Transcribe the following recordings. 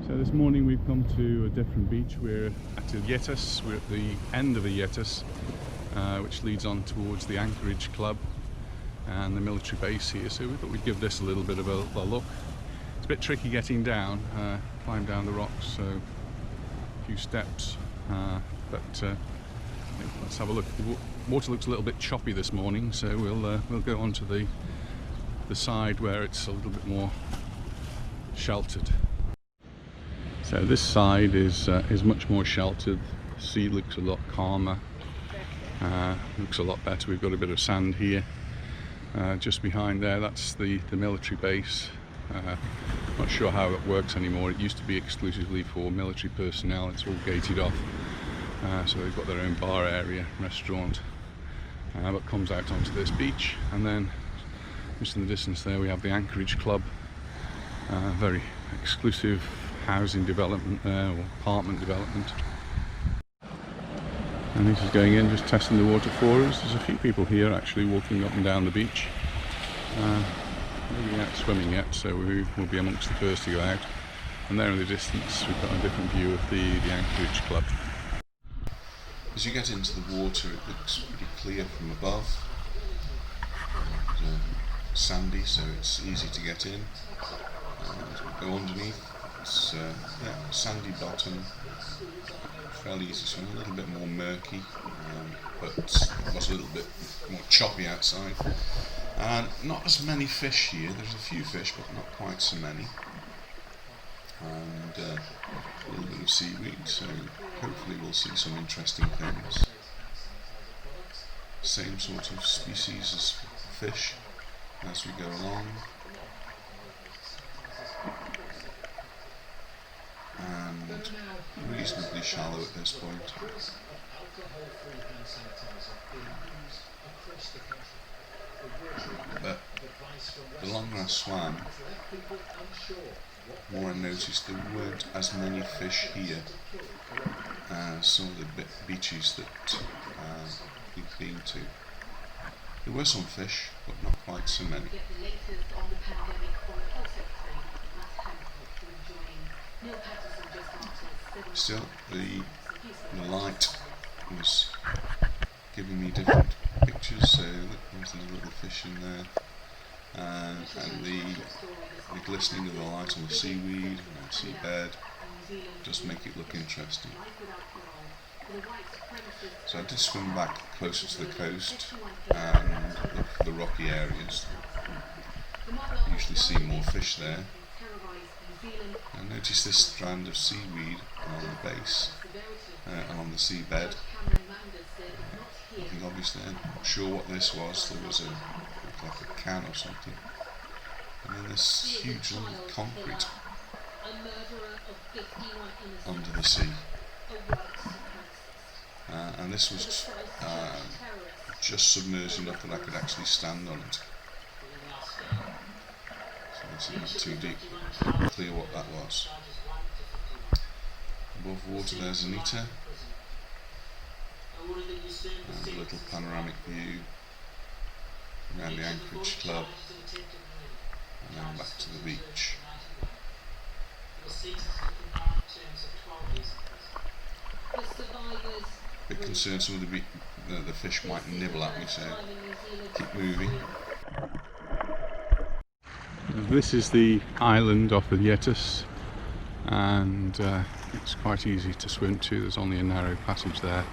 So this morning we've come to a different beach. We're at Illetas. We're at the end of Illetas, which leads on towards the Anchorage Club and the military base here. So we thought we'd give this a little bit of a look. It's a bit tricky getting down, climb down the rocks, so a few steps, but let's have a look. The water looks a little bit choppy this morning, so we'll go on to the side where it's a little bit more sheltered. So this side is much more sheltered. The sea looks a lot calmer, looks a lot better. We've got a bit of sand here. Just behind there, that's the military base. Not sure how it works anymore. It used to be exclusively for military personnel. It's all gated off. So they've got their own bar area, restaurant, but comes out onto this beach. And then just in the distance there we have the Anchorage Club. Very exclusive housing development there, or apartment development. And this is going in, just testing the water for us. There's a few people here actually walking up and down the beach. Maybe out swimming yet, so we'll be amongst the first to go out. And there in the distance we've got a different view of the Anchorage Club. As you get into the water, it looks pretty clear from above. And, sandy, so it's easy to get in. Go underneath. It's sandy bottom, fairly easy to swim, a little bit more murky, but it was a little bit more choppy outside. Not as many fish here. There's a few fish, but not quite so many. And a little bit of seaweed, so hopefully we'll see some interesting things. Same sort of species as fish as we go along. And reasonably shallow at this point. But the longer I swam, the more I noticed there weren't as many fish here as some of the beaches that we've been to. There were some fish, but not quite so many. Still, the light was giving me different pictures, so there's a little fish in there, and the glistening of the light on the seaweed and seabed just make it look interesting. So I did swim back closer to the coast and look for the rocky areas. I usually see more fish there. I noticed this strand of seaweed on the base and on the seabed. Looking obviously, I'm not sure what this was. There was like a can or something. And then this huge lump of concrete under the sea. And this was just submerged enough that I could actually stand on it. So it's not too deep. Clear what that was. Above water there's Illetas. And a little panoramic view around the Anchorage Club. And then back to the beach. Bit concerned some of the fish might nibble at me, so keep moving. This is the island off of Illetas, and it's quite easy to swim to. There's only a narrow passage there,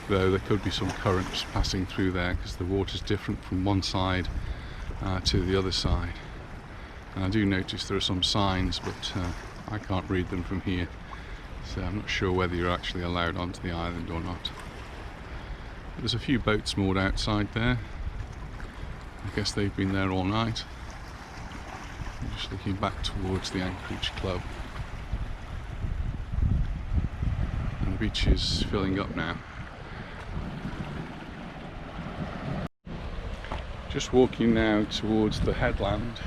though there could be some currents passing through there because the water's different from one side to the other side. And I do notice there are some signs, but I can't read them from here, so I'm not sure whether you're actually allowed onto the island or not. There's a few boats moored outside there. I guess they've been there all night. I'm just looking back towards the Anchorage Club. And the beach is filling up now. Just walking now towards the headland.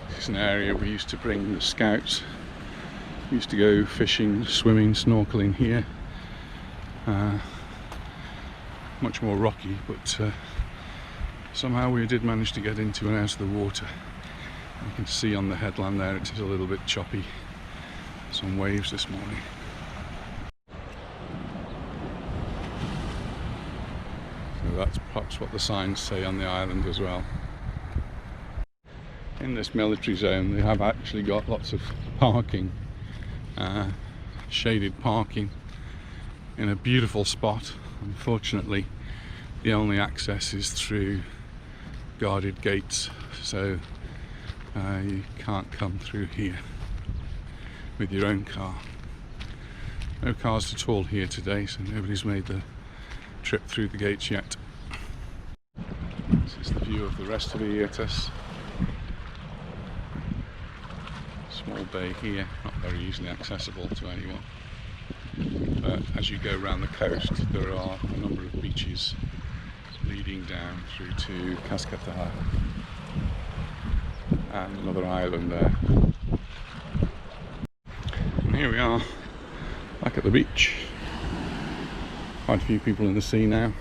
This is an area we used to bring the scouts. We used to go fishing, swimming, snorkeling here. Much more rocky, but somehow we did manage to get into and out of the water. You can see on the headland there it is a little bit choppy, some waves this morning. So that's perhaps what the signs say on the island as well. In this military zone they have actually got lots of parking, shaded parking in a beautiful spot. Unfortunately the only access is through guarded gates, so you can't come through here with your own car. No cars at all here today, so nobody's made the trip through the gates yet. This is the view of the rest of the Illetas. Small bay here, not very easily accessible to anyone. But as you go around the coast, there are a number of beaches leading down through to Cascata and another island there. And here we are, back at the beach. Quite a few people in the sea now.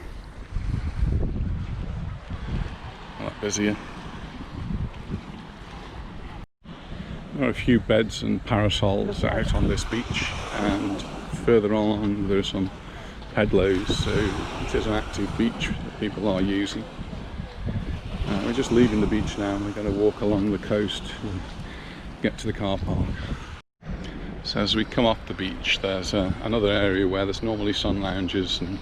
A lot busier. There are a few beds and parasols out on this beach, and further on there are some pedlos, so it is an active beach that people are using. We're just leaving the beach now and we're going to walk along the coast and get to the car park. So as we come off the beach, there's another area where there's normally sun lounges, and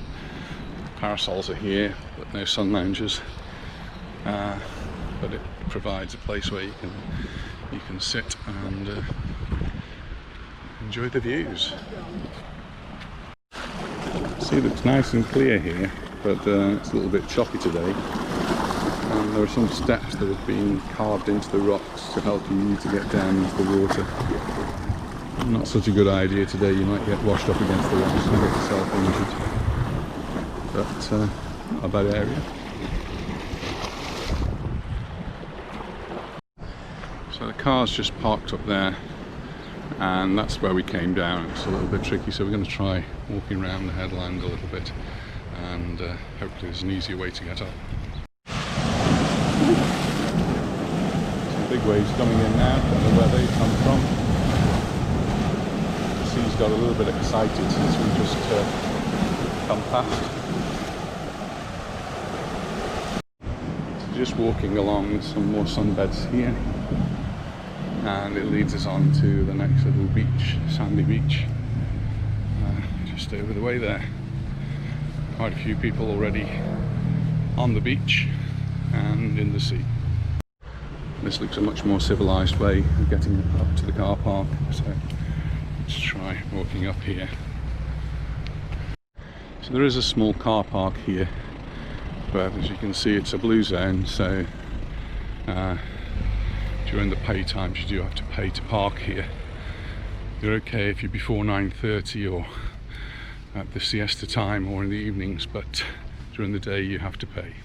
parasols are here but no sun lounges, but it provides a place where you can sit and enjoy the views. See, it looks nice and clear here, but it's a little bit choppy today, and there are some steps that have been carved into the rocks to help you to get down into the water. Not such a good idea today, you might get washed up against the rocks and get yourself injured, but not a bad area. So the car's just parked up there, and that's where we came down. It's a little bit tricky, so we're going to try walking around the headland a little bit, and hopefully there's an easier way to get up. Some big waves coming in now, don't know where they come from. The sea's got a little bit excited since we just come past. So just walking along some more sunbeds here, and it leads us on to the next little beach, sandy beach, just over the way there. Quite a few people already on the beach and in the sea. This looks a much more civilised way of getting up to the car park, so let's try walking up here. So there is a small car park here, but as you can see it's a blue zone, so during the pay times you do have to pay to park here. You're okay if you're before 9:30 or at the siesta time or in the evenings, but during the day you have to pay.